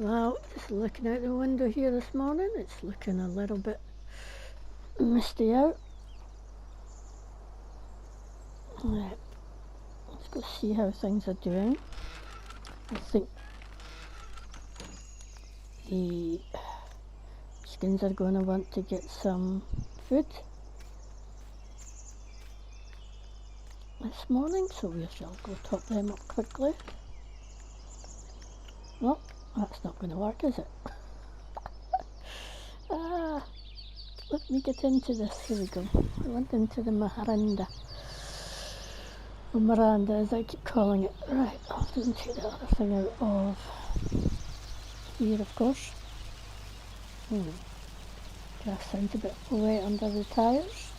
Well, just looking out the window here this morning, it's looking a little bit misty out. Right, let's go see how things are doing. I think the chickens are going to want to get some food this morning, so we shall go top them up quickly. Well, that's not going to work, is it? Let me get into this. Here we go. I went into the Miranda. Or Miranda, as I keep calling it. Right, I'll just take the other thing out of here, of course. Grass sounds a bit wet under the tyres.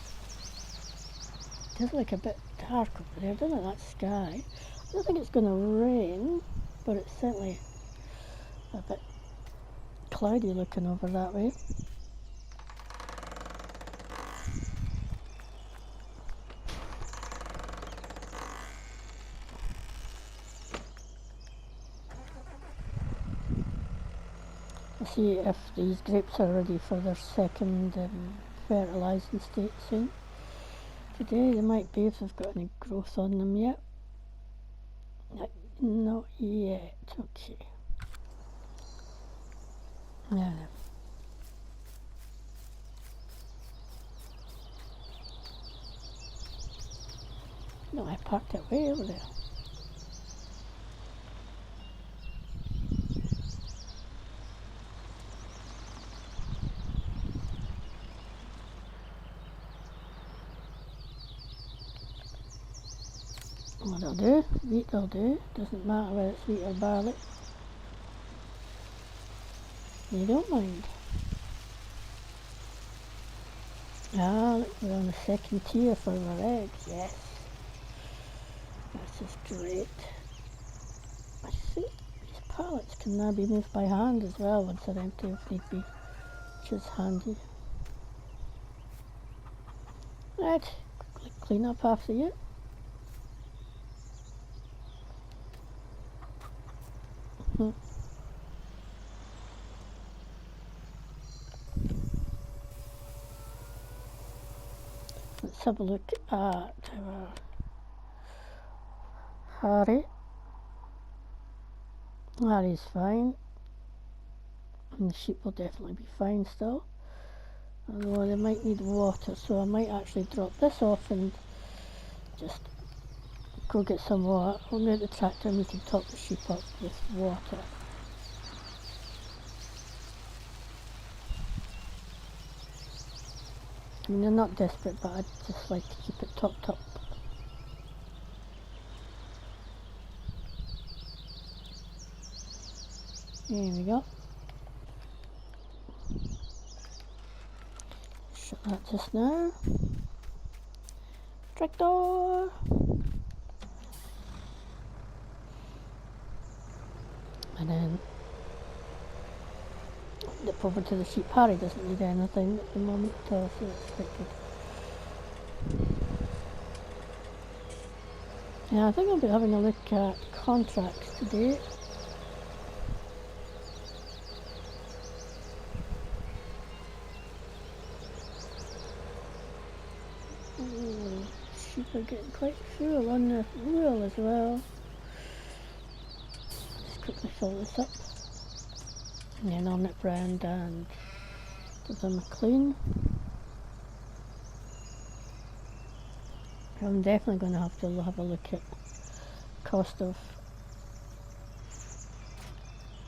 It does look a bit dark over there, doesn't it, that sky? I don't think it's going to rain, but it's certainly a bit cloudy looking over that way. I'll see if these grapes are ready for their second fertilising state soon. Today they might be if they've got any growth on them yet. Not yet, okay. Now then. No, I parked it way over there. What I'll do, wheat will do, doesn't matter whether it's wheat or barley. They don't mind. Ah, look, we're on the second tier for our eggs, yes. That's just great. I think these pallets can now be moved by hand as well once they're empty if need be, which is handy. Right, quickly clean up after you. Let's have a look at our Harry. Harry's fine. And the sheep will definitely be fine still. Although they might need water, so I might actually drop this off and just go get some water. We'll get the tractor and we can top the sheep up with water. I mean, they're not desperate, but I'd just like to keep it topped up. There we go. Shut that just now. Tractor! And then dip over to the sheep. Harry doesn't need anything at the moment, so it's quite good. Yeah, I think I'll be having a look at contracts today. Sheep are getting quite full on the wheel as well. Just quickly fill this up. And then I'll nip round and give them a clean. I'm definitely going to have a look at cost of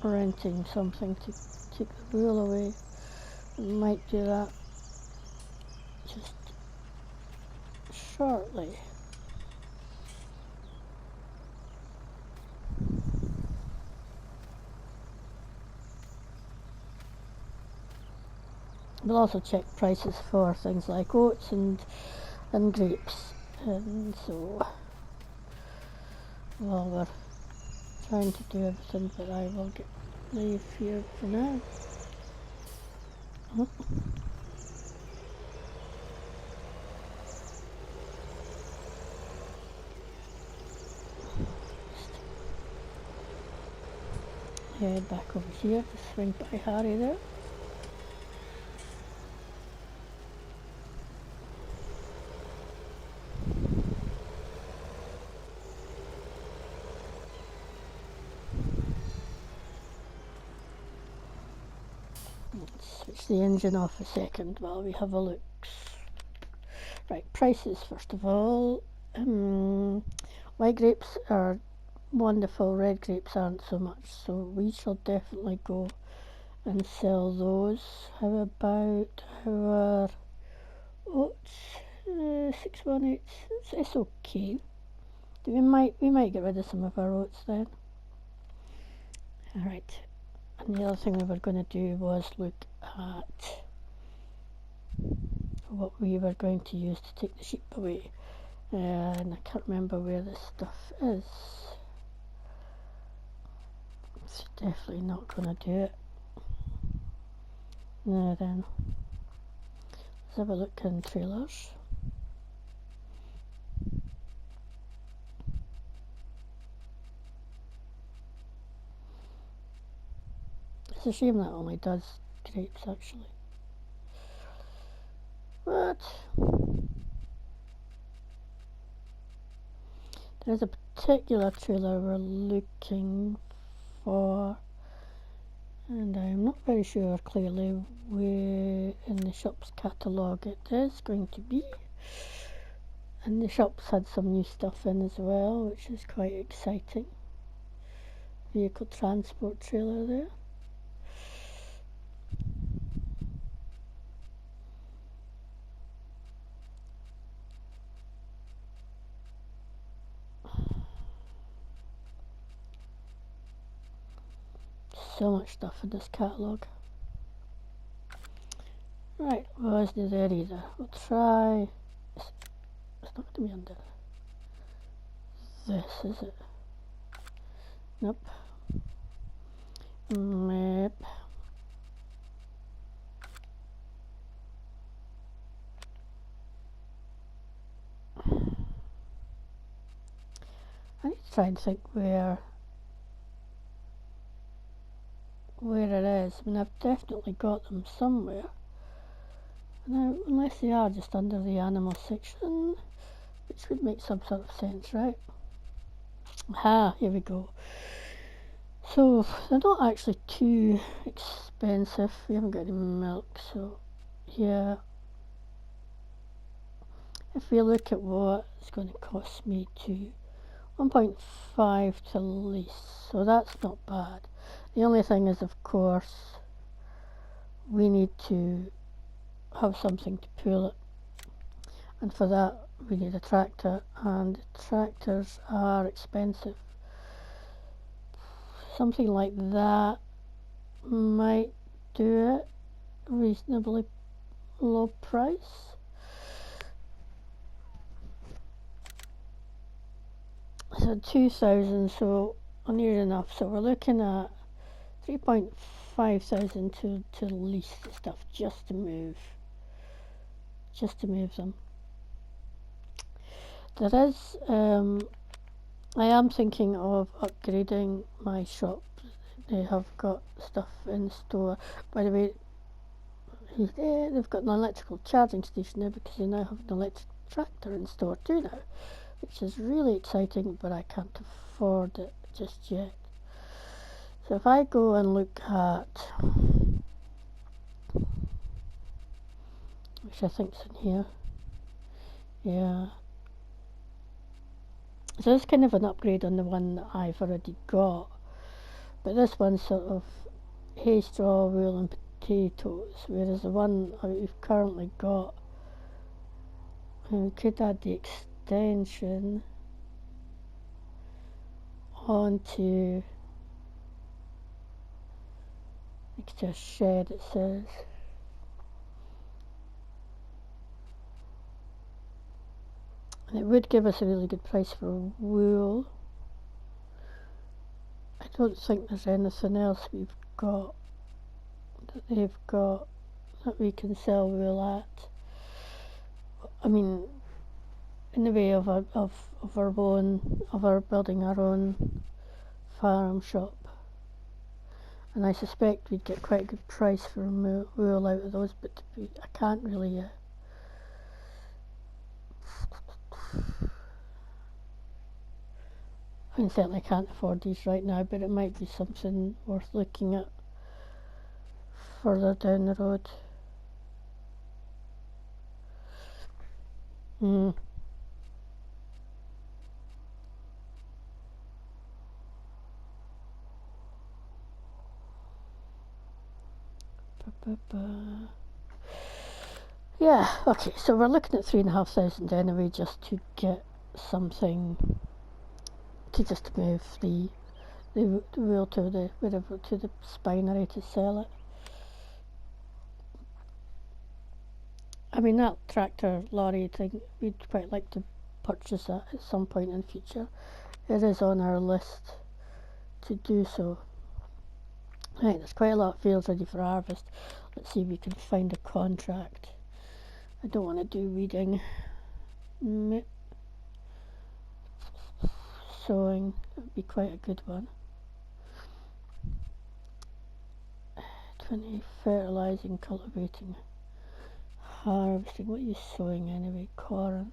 renting something to take the wheel away. I might do that just shortly. We'll also check prices for things like oats and grapes, and so while we're trying to do everything, but I will leave here for now. head back over here to swing by Harry there. Let's switch the engine off a second while we have a look. Right, prices first of all. White grapes are wonderful, red grapes aren't so much, so we shall definitely go and sell those. How about our oats? 618. It's okay. We might get rid of some of our oats then. Alright. And the other thing we were going to do was look at what we were going to use to take the sheep away. And I can't remember where this stuff is. It's definitely not going to do it. Now then, let's have a look in trailers. It's a shame that only does grapes actually. But there's a particular trailer we're looking for, and I'm not very sure clearly where in the shop's catalogue it is going to be. And the shop's had some new stuff in as well, which is quite exciting. Vehicle transport trailer there. So much stuff in this catalogue. Right, well, isn't there either. We'll try. It's not going to be under this, is it? Nope. Map. I need to try and think where it is. I mean, I've definitely got them somewhere. Now, unless they are just under the animal section, which would make some sort of sense, right? Aha, here we go. So, they're not actually too expensive. We haven't got any milk, so yeah. If we look at what it's going to cost me to 1.5 to lease, so that's not bad. The only thing is, of course, we need to have something to pull it, and for that we need a tractor, and tractors are expensive. Something like that might do it, reasonably low price. So 2,000, so near enough. So we're looking at 3,500 to lease the stuff just to move them. There is, I am thinking of upgrading my shop. They have got stuff in store. By the way, they've got an electrical charging station there because they now have an electric tractor in store too now, which is really exciting, but I can't afford it just yet. So if I go and look at, which I think's in here, yeah. So it's kind of an upgrade on the one that I've already got, but this one's sort of hay, straw, wool and potatoes, whereas the one we've currently got, and we could add the extension onto next to a shed, it says. And it would give us a really good price for wool. I don't think there's anything else we've got that they've got that we can sell wool at. I mean, in the way of our building our own farm shop. and I suspect we'd get quite a good price for wool out of those, but I can't really I mean, certainly can't afford these right now, but it might be something worth looking at further down the road. Yeah, okay, so we're looking at 3,500 anyway, just to get something to just move the wheel to the wherever, to the spinery to sell it. I mean, that tractor lorry thing, we'd quite like to purchase that at some point in the future. It is on our list to do so. Right, there's quite a lot of fields ready for harvest. Let's see if we can find a contract. I don't want to do weeding. Sowing would be quite a good one. 20, fertilising, cultivating, harvesting. What are you sowing anyway? Corn.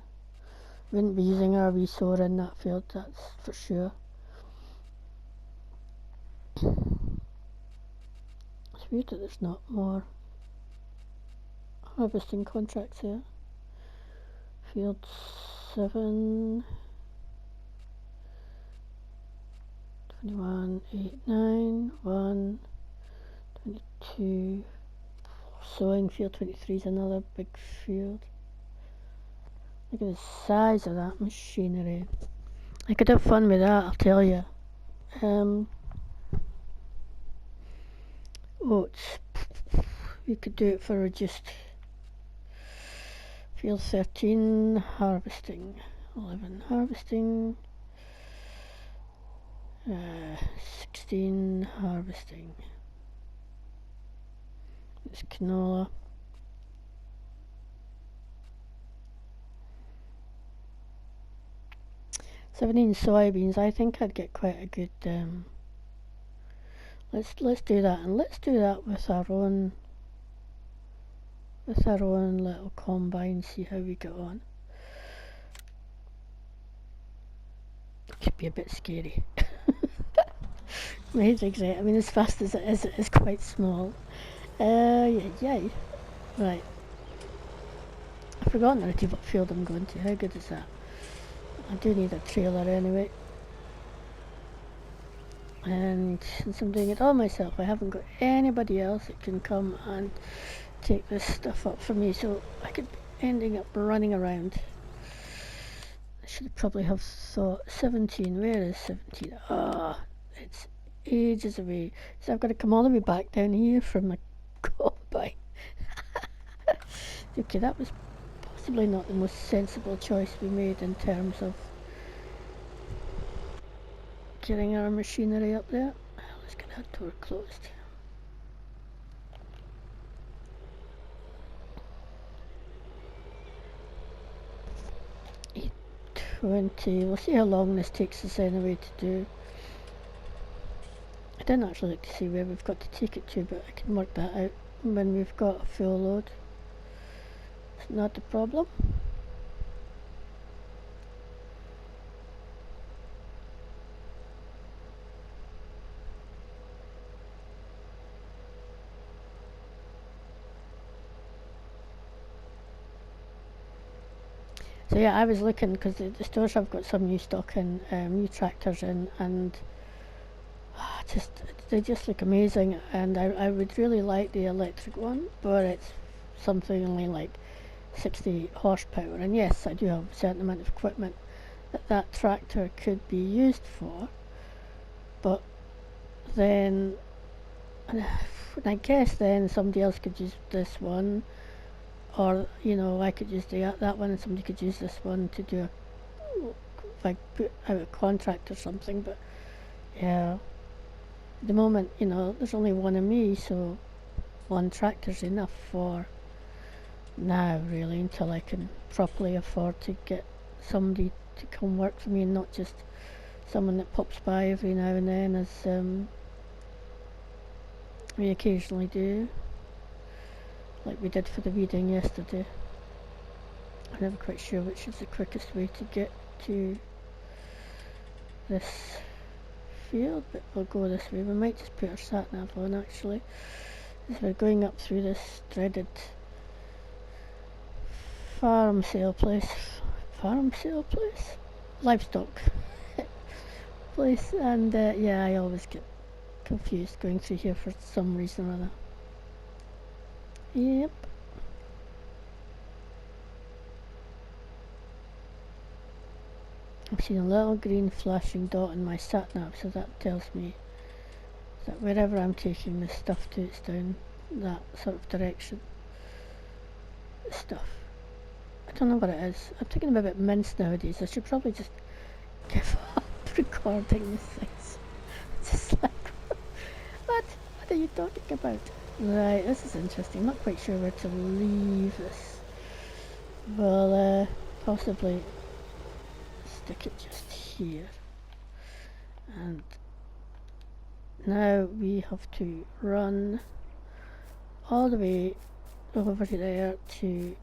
Wouldn't be using our wee sower in that field, that's for sure. It's weird that there's not more harvesting contracts there. Field 7, 21, 8, 9, 1, 22. Sowing field 23 is another big field. Look at the size of that machinery. I could have fun with that, I'll tell you. Oats. We could do it for reduced. Field 13, harvesting. 11, harvesting. 16, harvesting. It's canola. $17 soybeans. I think I'd get quite a good. Let's do that, and let's do that with our own little combine. See how we get on. It could be a bit scary. My head's excited. I mean, as fast as it is quite small. Yay. Right. I've forgotten already what field I'm going to. How good is that? I do need a trailer anyway. And since I'm doing it all myself, I haven't got anybody else that can come and take this stuff up for me, so I could be ending up running around. I should probably have thought 17. Where is 17? It's ages away. So I've got to come all the way back down here from the combine. Okay, that was possibly not the most sensible choice we made in terms of getting our machinery up there. Let's get that door closed. $8.20. We'll see how long this takes us anyway to do. I didn't actually look to see where we've got to take it to, but I can work that out when we've got a full load. It's not a problem. So yeah, I was looking because the stores have got some new stock in, new tractors in, and they just look amazing. And I would really like the electric one, but it's something only like 60 horsepower. And yes, I do have a certain amount of equipment that tractor could be used for, but then I guess then somebody else could use this one. Or, I could use that one and somebody could use this one to do like put out a contract or something. But yeah, at the moment, there's only one of me, so one tractor's enough for now, really, until I can properly afford to get somebody to come work for me and not just someone that pops by every now and then as we occasionally do, like we did for the weeding yesterday. I'm never quite sure which is the quickest way to get to this field, but we'll go this way. We might just put our sat-nav on actually, as we're going up through this dreaded farm sale place, livestock place, and yeah, I always get confused going through here for some reason or other. Yep. I'm seeing a little green flashing dot in my sat-nav, so that tells me that wherever I'm taking this stuff to, it's down that sort of direction. Stuff. I don't know what it is. I'm thinking I'm a bit minced nowadays. I should probably just give up recording these things. It's just like, what are you talking about? Right, this is interesting. I'm not quite sure where to leave this. Well, possibly stick it just here. And now we have to run all the way over to there to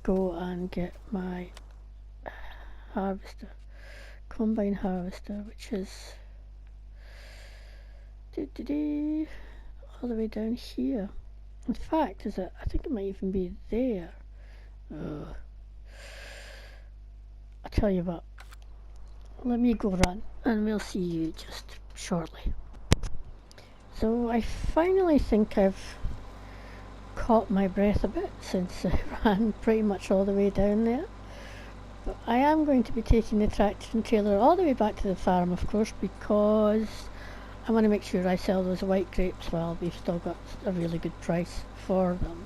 go and get my harvester, combine harvester, which is all the way down here. In fact, I think it might even be there. I'll tell you what, let me go run and we'll see you just shortly. So I finally think I've caught my breath a bit since I ran pretty much all the way down there. But I am going to be taking the tractor and trailer all the way back to the farm, of course, because I want to make sure I sell those white grapes while we've still got a really good price for them.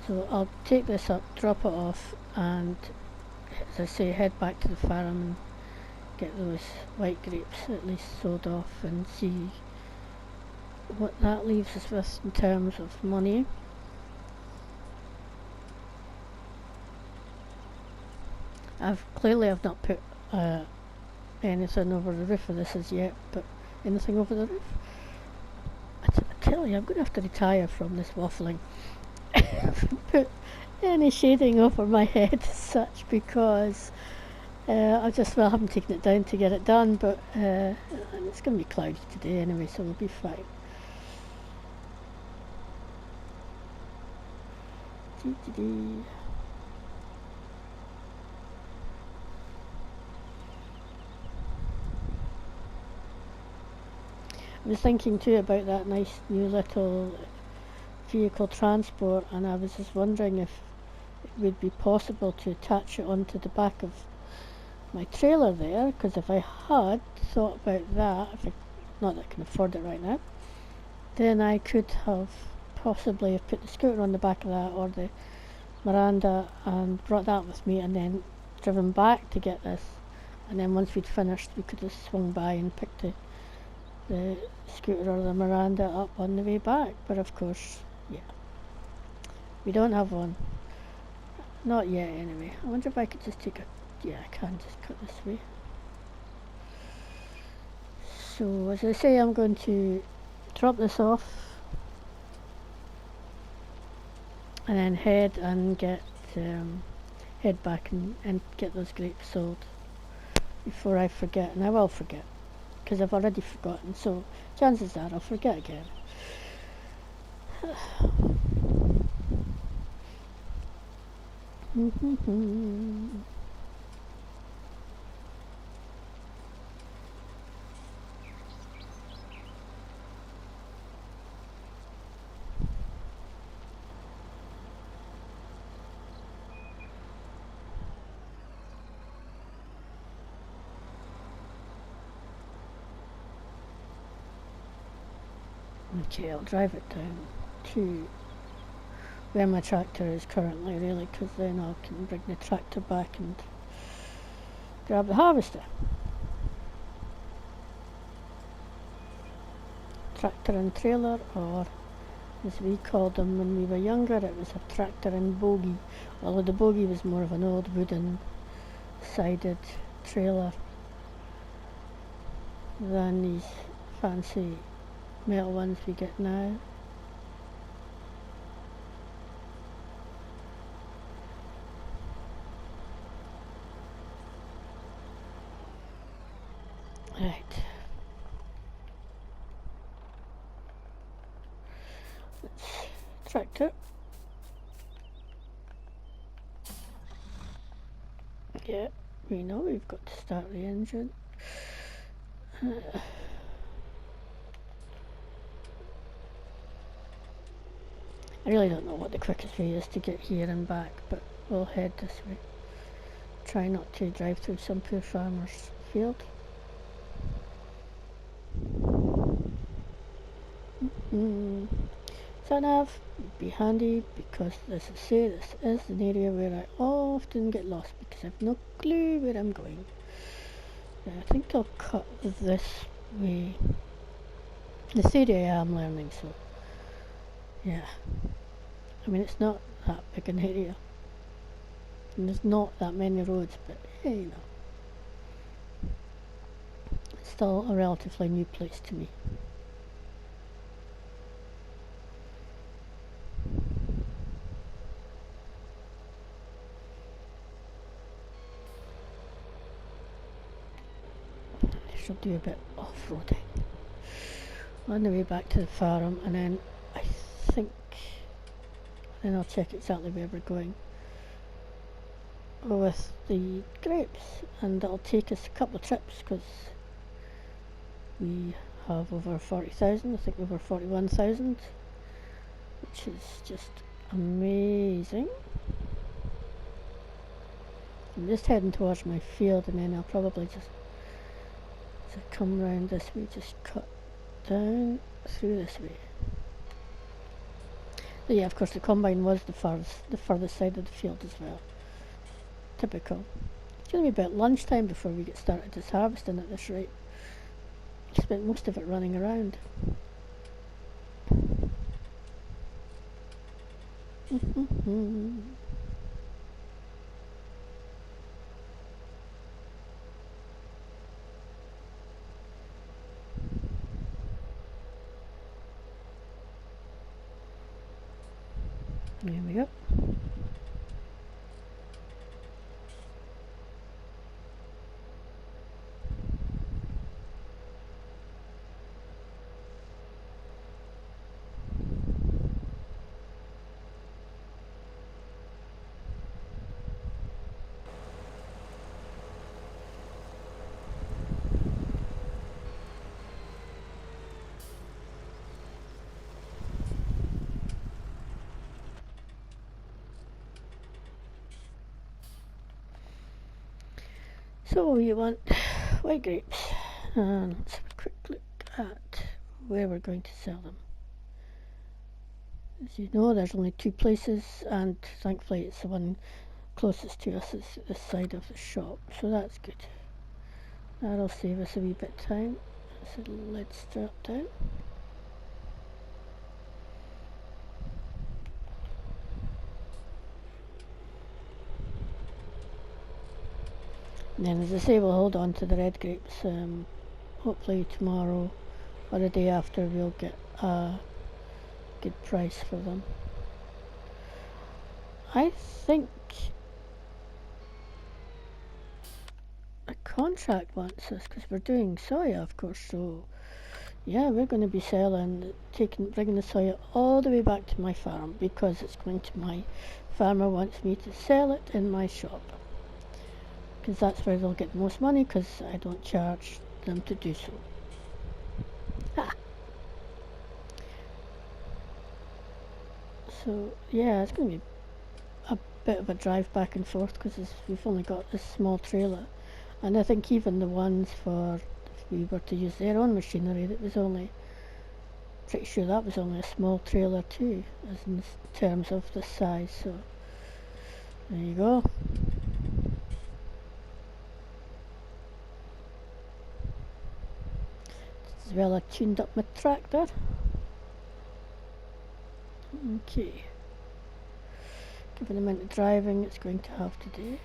So I'll take this up, drop it off, and as I say, head back to the farm and get those white grapes at least sold off and see what that leaves us with in terms of money. I've not put anything over the roof of this as yet, but anything over the roof? I tell you, I'm going to have to retire from this waffling. Put any shading over my head as such, because I haven't taken it down to get it done, but it's going to be cloudy today anyway, so we'll be fine. I was thinking too about that nice new little vehicle transport, and I was just wondering if it would be possible to attach it onto the back of my trailer there, because if I had thought about that, not that I can afford it right now, then I could have possibly have put the scooter on the back of that, or the Miranda, and brought that with me and then driven back to get this, and then once we'd finished we could have swung by and picked the scooter or the Miranda up on the way back. But of course, yeah, we don't have one, not yet anyway. I wonder if I could just take yeah, I can just cut this way. So as I say, I'm going to drop this off and then head back and get those grapes sold before I forget, and I will forget because I've already forgotten, so chances are I'll forget again. Okay, I'll drive it down to where my tractor is currently, really, because then I can bring the tractor back and grab the harvester. Tractor and trailer, or as we called them when we were younger, it was a tractor and bogie, although the bogie was more of an old wooden sided trailer than these fancy metal ones we get now. Right. Let's tractor. Yeah, we know we've got to start the engine. I really don't know what the quickest way is to get here and back, but we'll head this way. Try not to drive through some poor farmer's field. Sat-nav would be handy because, as I say, this is an area where I often get lost because I've no clue where I'm going. I think I'll cut this way. This area I'm learning, so yeah. I mean, it's not that big an area, and there's not that many roads, but hey, you know, it's still a relatively new place to me. I shall do a bit off-roading on the way back to the farm, and then I think then I'll check exactly where we're going with the grapes, and that'll take us a couple of trips because we have over 40,000, I think over 41,000, which is just amazing. I'm just heading towards my field, and then I'll probably just come round this way, just cut down through this way. But yeah, of course the combine was the furthest side of the field as well. Typical. It's going to be about lunchtime before we get started this harvesting at this rate. I spent most of it running around. There we go. So we want white grapes, and let's have a quick look at where we're going to sell them. As you know, there's only two places, and thankfully it's the one closest to us is this side of the shop, so that's good. That'll save us a wee bit of time. So let's drop down. And then, as I say, we'll hold on to the red grapes. Hopefully tomorrow or the day after we'll get a good price for them. I think a contract wants us, because we're doing soya, of course, so yeah, we're going to be bringing the soya all the way back to my farm, because it's going to my farmer wants me to sell it in my shop, because that's where they'll get the most money, because I don't charge them to do so. So yeah, it's going to be a bit of a drive back and forth, because we've only got this small trailer, and I think even the ones for if we were to use their own machinery, pretty sure that was only a small trailer too, as in terms of the size. So there you go. As well, I tuned up my tractor. Okay. Given the amount of driving it's going to have to do.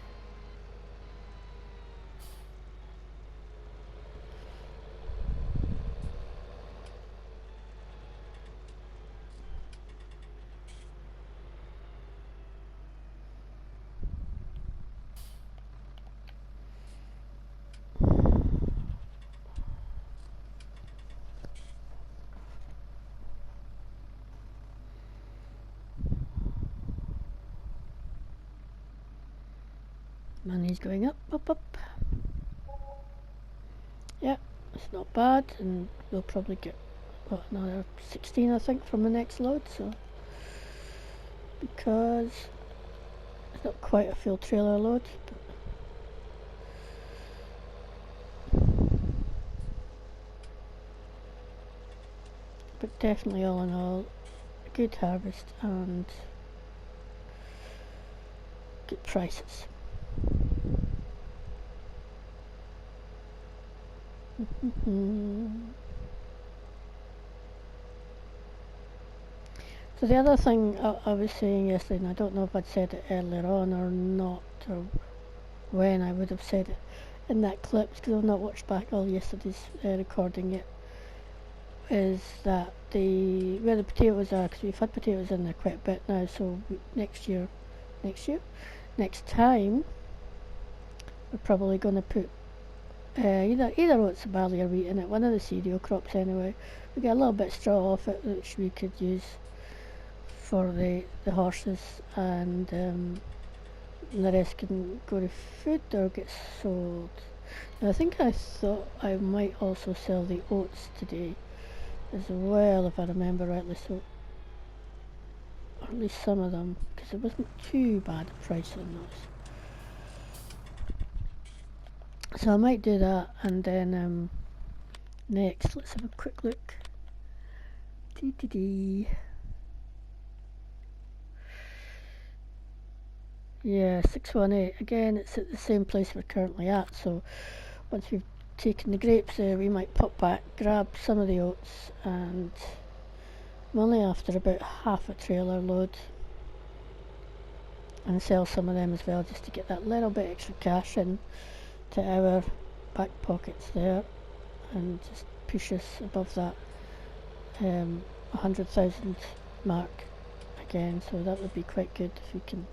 Money's going up, up, up. Yeah, it's not bad, and we'll probably get what, another 16 I think from the next load, so because it's not quite a full trailer load, but definitely all in all a good harvest and good prices. So the other thing I was saying yesterday, and I don't know if I'd said it earlier on or not, or when I would have said it in that clip, because I've not watched back all yesterday's recording yet, is that where the potatoes are, because we've had potatoes in there quite a bit now, so next time, we're probably going to put either oats or barley or wheat in it, one of the cereal crops anyway. We get a little bit of straw off it which we could use for the horses, and the rest can go to food or get sold. Now, I think I thought I might also sell the oats today as well, if I remember rightly, so, or at least some of them, because it wasn't too bad a price on those. So I might do that, and then next, let's have a quick look. Yeah, 618. Again, it's at the same place we're currently at, so once we've taken the grapes there, we might pop back, grab some of the oats, and I'm only after about half a trailer load, and sell some of them as well, just to get that little bit extra cash in to our back pockets there, and just push us above that 100,000 mark again. So that would be quite good if we can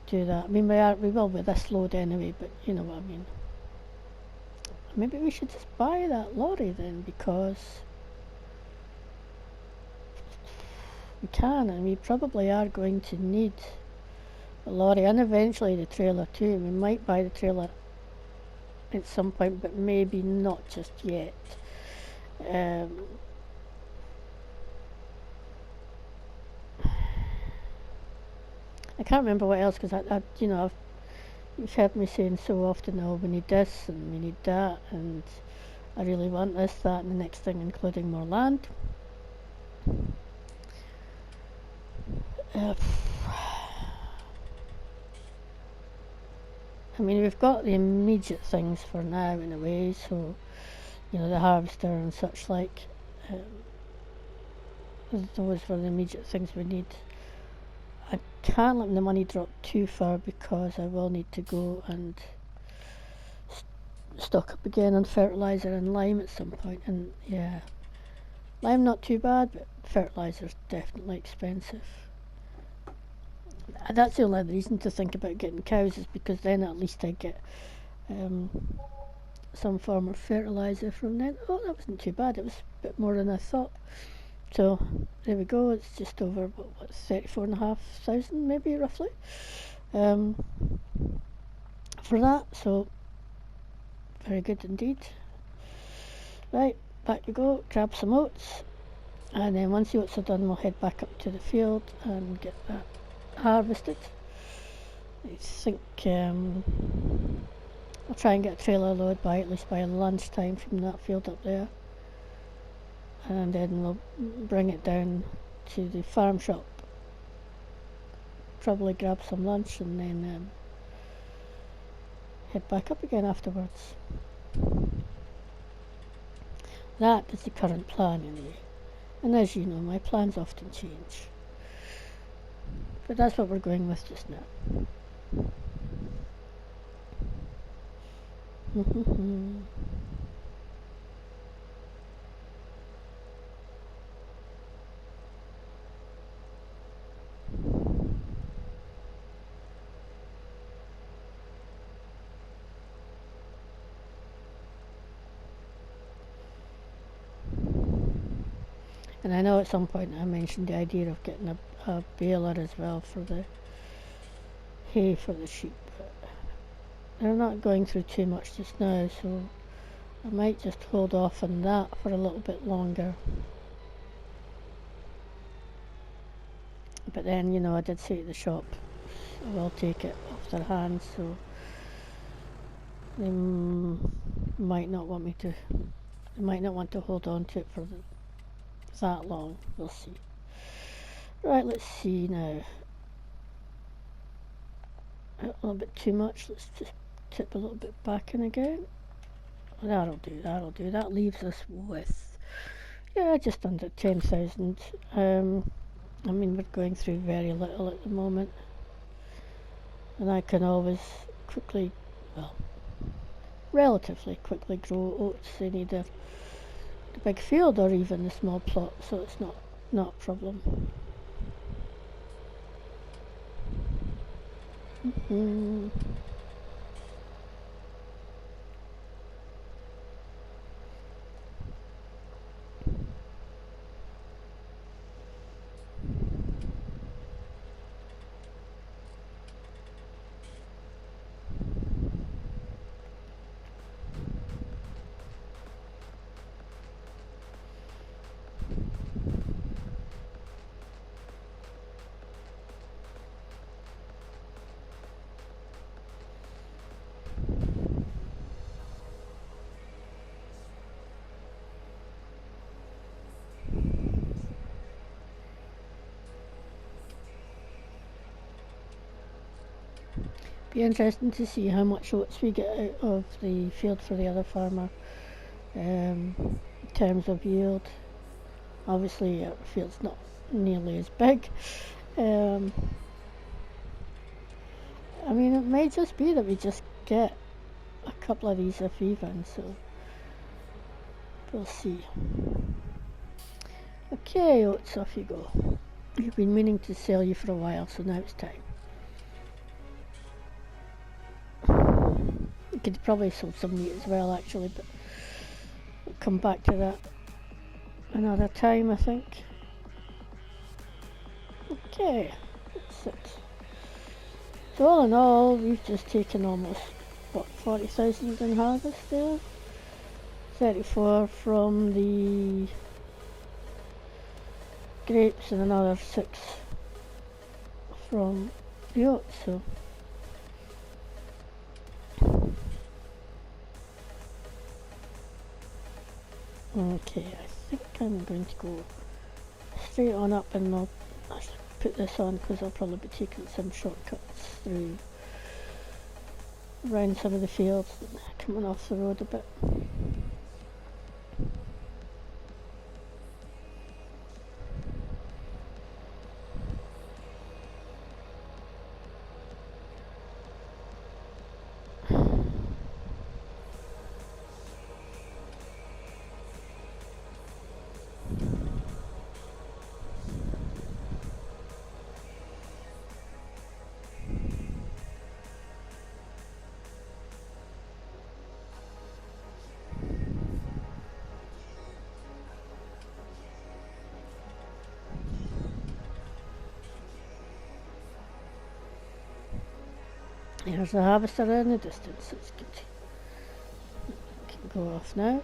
do that. I mean, we will with this load anyway, but you know what I mean. Maybe we should just buy that lorry then, because we can, and we probably are going to need the lorry and eventually the trailer too. We might buy the trailer at some point, but maybe not just yet. I can't remember what else, because you've heard me saying so often, oh, we need this and we need that, and I really want this, that, and the next thing, including more land. I mean, we've got the immediate things for now in a way, so, you know, the harvester and such like. Those are the immediate things we need. I can't let the money drop too far, because I will need to go and stock up again on fertiliser and lime at some point. And yeah, lime not too bad, but fertiliser's definitely expensive. That's the only reason to think about getting cows, is because then at least I get some form of fertiliser from them. Oh, that wasn't too bad. It was a bit more than I thought. So there we go. It's just over what 34,500 maybe roughly for that. So very good indeed. Right, back we go. Grab some oats, and then once the oats are done, we'll head back up to the field and get that harvested. I think I'll try and get a trailer load at least by lunchtime from that field up there, and then we'll bring it down to the farm shop, probably grab some lunch, and then head back up again afterwards. That is the current plan anyway, and as you know, my plans often change, but that's what we're going with just now. And I know at some point I mentioned the idea of getting a baler as well for the hay for the sheep. they're not going through too much just now, so I might just hold off on that for a little bit longer. But then, you know, I did say to the shop, I will take it off their hands, so they might not want me to. They might not want to hold on to it for that long. We'll see. Right, let's see now. A little bit too much. Let's just tip a little bit back in again. That'll do. That'll do. That leaves us with, yeah, just under 10,000. I mean, we're going through very little at the moment, and I can always quickly, well, relatively quickly grow oats. They need a big field or even a small plot, so it's not a problem. Be interesting to see how much oats we get out of the field for the other farmer in terms of yield. Obviously our field's not nearly as big. I mean, it may just be that we just get a couple of these if even, so we'll see. Okay, oats, off you go. You've been meaning to sell you for a while, so now it's time. You could probably sell some meat as well, actually, but we'll come back to that another time, I think. Okay, that's it. So all in all, we've just taken almost, what, 40,000 in harvest there? 34 from the grapes and another 6 from the oats, so okay, I think I'm going to go straight on up, and I'll actually put this on because I'll probably be taking some shortcuts through around some of the fields, coming off the road a bit. There's the harvester in the distance, it's good. Can go off now.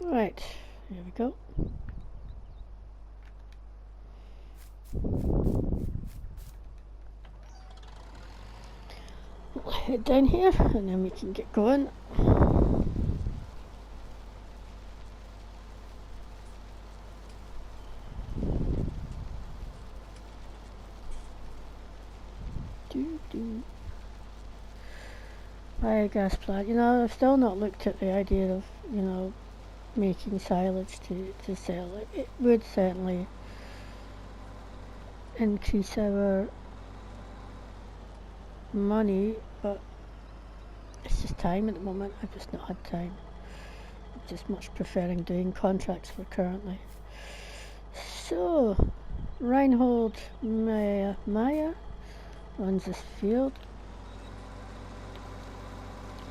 Right, here we go. We'll head down here and then we can get going. Biogas plant. You know, I've still not looked at the idea of, you know, making silage to sell. It would certainly increase our money, but it's just time at the moment. I've just not had time. I'm just much preferring doing contracts for currently. So, Reinhold Maya, runs this field.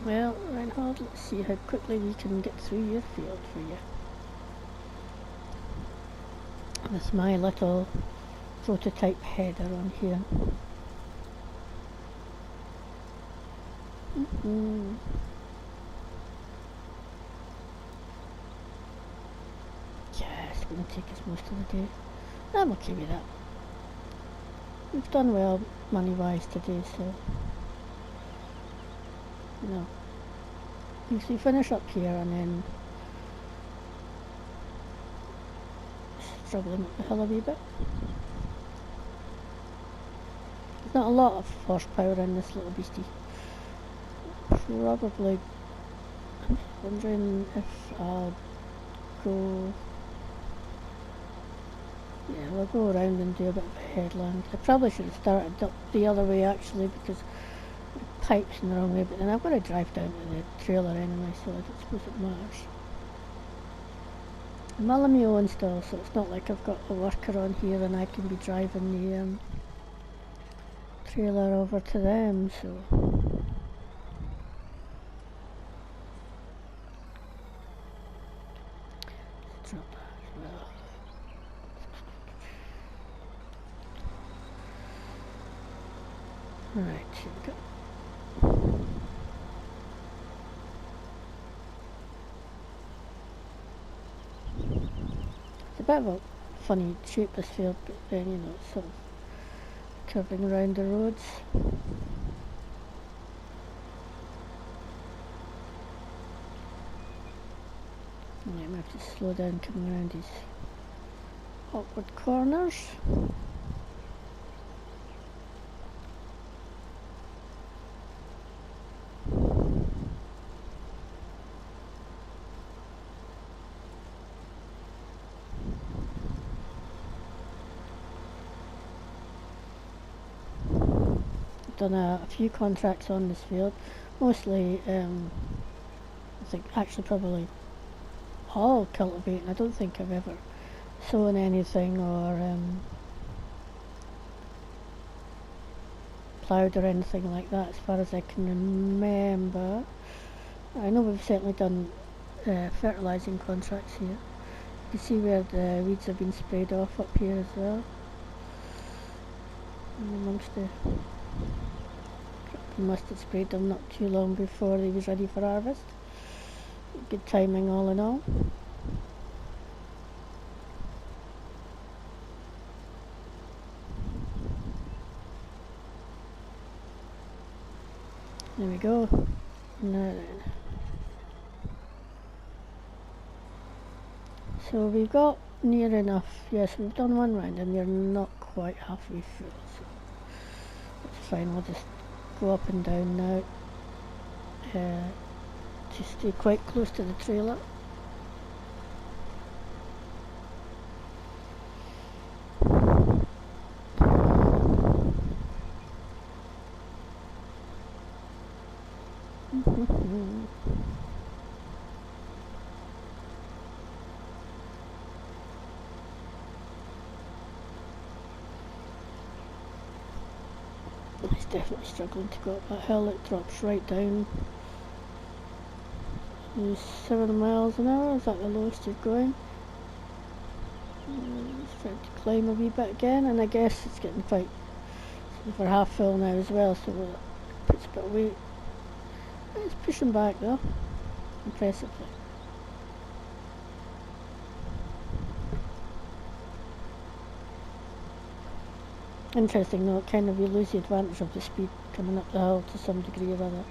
Well, Reinhold, let's see how quickly we can get through your field for you. With my little prototype header on here. Yeah, it's going to take us most of the day. I'm okay with that. We've done well money-wise today, so you know. If we finish up here and then struggling up the hill a wee bit. There's not a lot of horsepower in this little beastie. Probably, I'm wondering if I'll go, yeah, we'll go around and do a bit of a headland. I probably should have started up the other way actually, because the pipe's in the wrong way, but then I've got to drive down to the trailer anyway, so I don't suppose it matters. I'm all on my own still, so it's not like I've got a worker on here and I can be driving the trailer over to them, so. Drop that as well. Right, here we go. It's a bit of a funny shape, this field, but then, you know, it's sort of curving around the roads. I might have to slow down coming around these awkward corners. Done a few contracts on this field, mostly I think actually probably all cultivating. I don't think I've ever sown anything or ploughed or anything like that as far as I can remember. I know we've certainly done fertilising contracts here. You can see where the weeds have been sprayed off up here as well, and amongst the he must have sprayed them not too long before he was ready for harvest. Good timing all in all. There we go. Now then. So we've got near enough. Yes, we've done one round and we're not quite halfway through. So that's fine. We'll just go up and down now to stay quite close to the trailer. It's definitely struggling to go up that hill. It drops right down. 7 miles an hour, is that the lowest you're going? It's trying to climb a wee bit again, and I guess it's getting quite over half full now as well, so it puts a bit of weight. It's pushing back though, impressively. Interesting though, kind of you lose the advantage of the speed coming up the hill to some degree or other.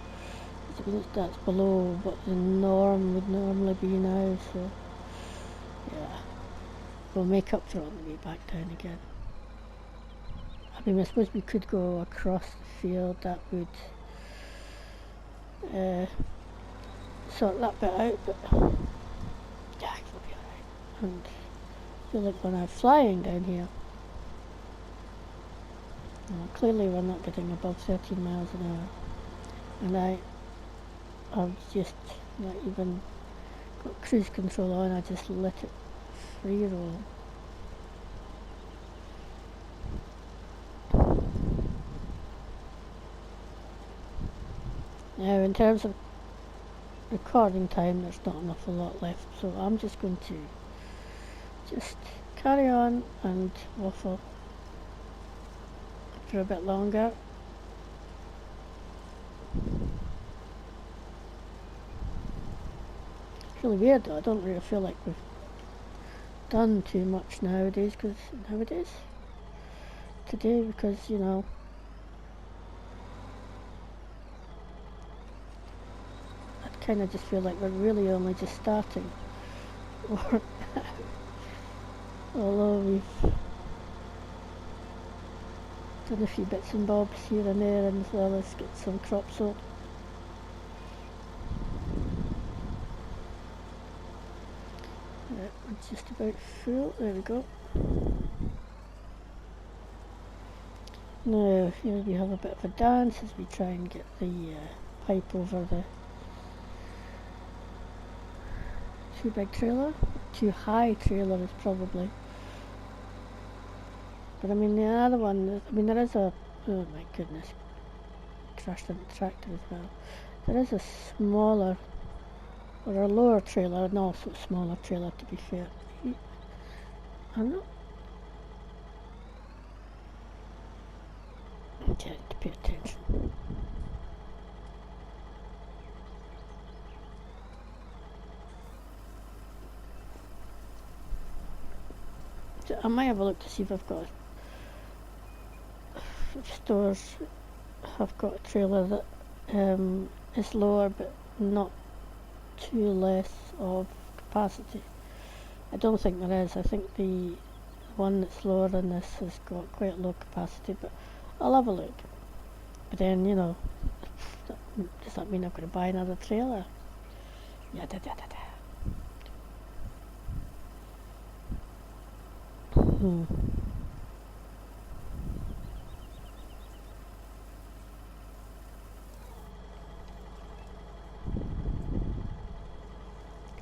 That's below what the norm would normally be now, so yeah, we'll make up for it on the way back down again. I mean, I suppose we could go across the field, that would sort that bit out, but yeah, it'll be alright. And I feel like when I'm flying down here, well, clearly we're not getting above 13 miles an hour, and I've just not even got cruise control on, I just let it free roll. Now in terms of recording time, there's not an awful lot left, so I'm just going to just carry on and waffle for a bit longer. It's really weird though, I don't really feel like we've done too much nowadays, today, because you know, I kind of just feel like we're really only just starting. Although we've done a few bits and bobs here and there, and as well as get some crop sold. It's just about full. There we go. Now here we have a bit of a dance as we try and get the pipe over the too big trailer. Too high trailer is probably. But I mean the other one, I mean there is a, oh my goodness, crashed into the tractor as well. There is a smaller, or a lower trailer, and also a smaller trailer to be fair. I'm not trying to pay attention. So I might have a look to see if I've got if stores have got a trailer that is lower but not too less of capacity. I don't think there is. I think the one that's lower than this has got quite low capacity, but I'll have a look. But then, you know, does that mean I've got to buy another trailer? Yeah,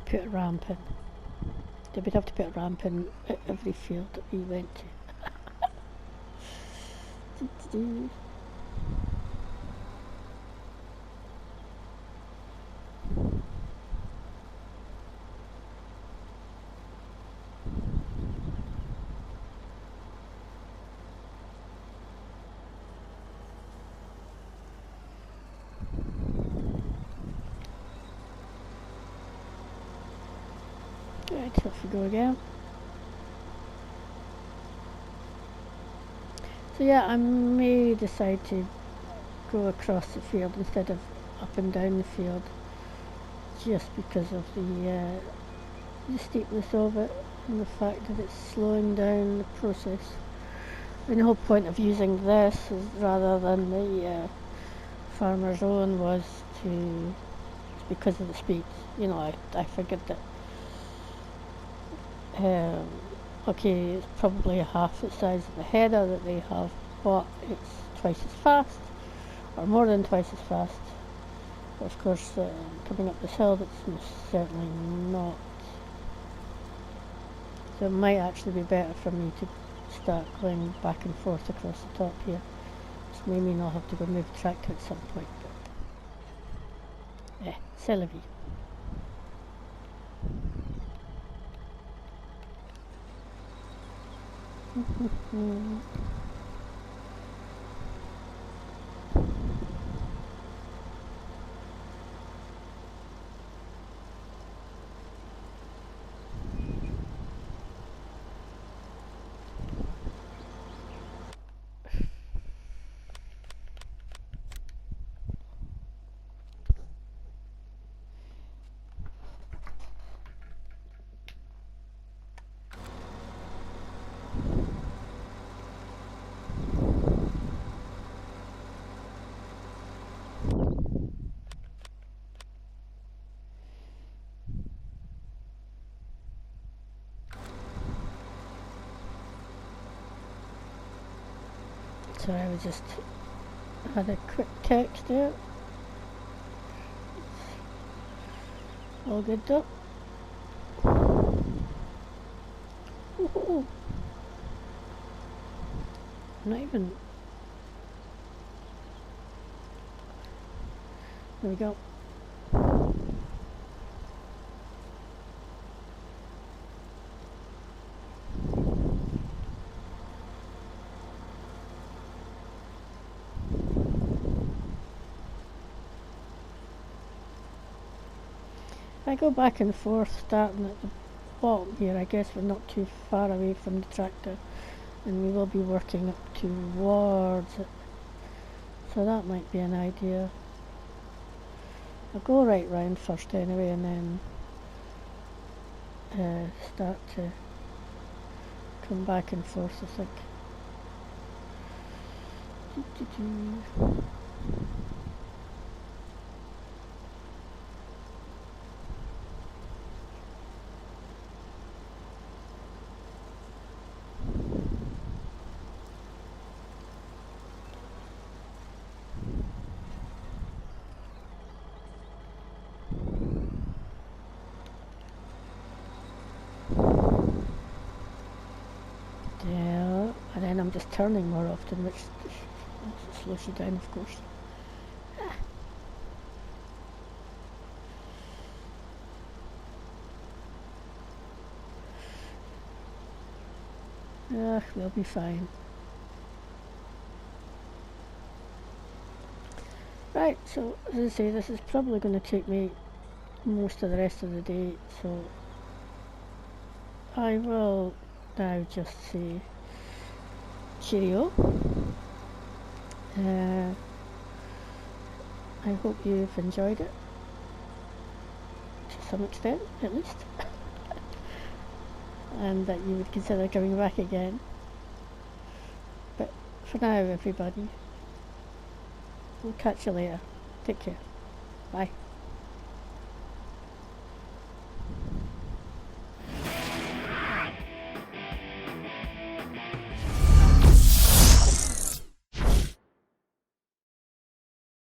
Put a ramp in. We'd have to put a ramp in at every field that we went to. Right, off we go again. So yeah, I may decide to go across the field instead of up and down the field, just because of the steepness of it and the fact that it's slowing down the process. I mean, the whole point of using this is, rather than the farmer's own, was to, because of the speed. You know, I figured that okay, it's probably half the size of the header that they have, but it's twice as fast, or more than twice as fast. But of course, coming up this hill, that's most certainly not. So it might actually be better for me to start going back and forth across the top here. Which may mean I'll have to go move the tractor at some point, but c'est la vie. Sorry, I was just had a quick text there. All good though. Ooh. Not even. There we go. If I go back and forth starting at the bottom here, I guess we're not too far away from the tractor, and we will be working up towards it. So that might be an idea. I'll go right round first anyway, and then start to come back and forth, I think. Yeah, and then I'm just turning more often, which slows you down, of course. We'll be fine. Right, so as I say, this is probably going to take me most of the rest of the day, so I will now just say cheerio. I hope you've enjoyed it, to some extent at least, and that you would consider coming back again. But for now, everybody, we'll catch you later. Take care. Bye.